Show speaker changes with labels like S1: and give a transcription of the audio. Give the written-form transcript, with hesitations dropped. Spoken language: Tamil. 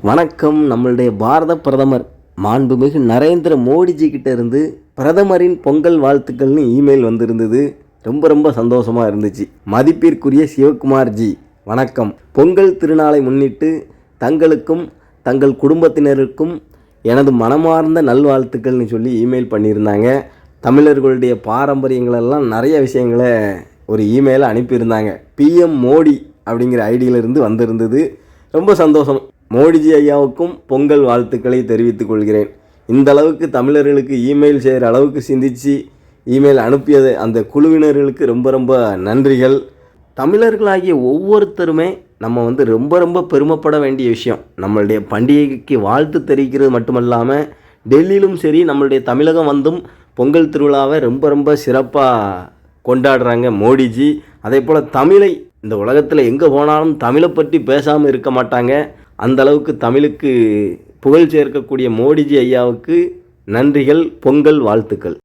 S1: வணக்கம். நம்மளுடைய பாரத பிரதமர் மாண்புமிகு நரேந்திர மோடிஜி கிட்ட இருந்து பிரதமரின் பொங்கல் வாழ்த்துக்கள்னு இமெயில் வந்திருந்தது. ரொம்ப சந்தோஷமாக இருந்துச்சு. மதிப்பிற்குரிய சிவகுமார்ஜி வணக்கம். பொங்கல் திருநாளை முன்னிட்டு தங்களுக்கும் தங்கள் குடும்பத்தினருக்கும் எனது மனமார்ந்த நல்வாழ்த்துக்கள்னு சொல்லி இமெயில் பண்ணியிருந்தாங்க. தமிழர்களுடைய பாரம்பரியங்களெல்லாம் நிறைய விஷயங்களை ஒரு இமெயிலை அனுப்பியிருந்தாங்க. பிஎம் மோடி அப்படிங்கிற ஐடியிலிருந்து வந்திருந்தது. ரொம்ப சந்தோஷம். மோடிஜி ஐயாவுக்கும் பொங்கல் வாழ்த்துக்களை தெரிவித்துக் கொள்கிறேன். இந்த அளவுக்கு தமிழர்களுக்கு இமெயில் செய்கிற அளவுக்கு சிந்தித்து இமெயில் அனுப்பியது அந்த குழுவினர்களுக்கு ரொம்ப நன்றிகள். தமிழர்களாகிய ஒவ்வொருத்தருமே நம்ம ரொம்ப பெருமைப்பட வேண்டிய விஷயம். நம்மளுடைய பண்டிகைக்கு வாழ்த்து தெரிவிக்கிறது மட்டுமல்லாமல் டெல்லியிலும் சரி நம்மளுடைய தமிழகம் வந்தும் பொங்கல் திருவிழாவை ரொம்ப சிறப்பாக கொண்டாடுறாங்க மோடிஜி. அதே போல் தமிழை இந்த உலகத்தில் எங்கே போனாலும் தமிழை பற்றி பேசாமல் இருக்க மாட்டாங்க. அந்த அளவுக்கு தமிழுக்கு புகழ் சேர்க்கக்கூடிய மோடிஜி ஐயாவுக்கு நன்றிகள், பொங்கல் வாழ்த்துக்கள்.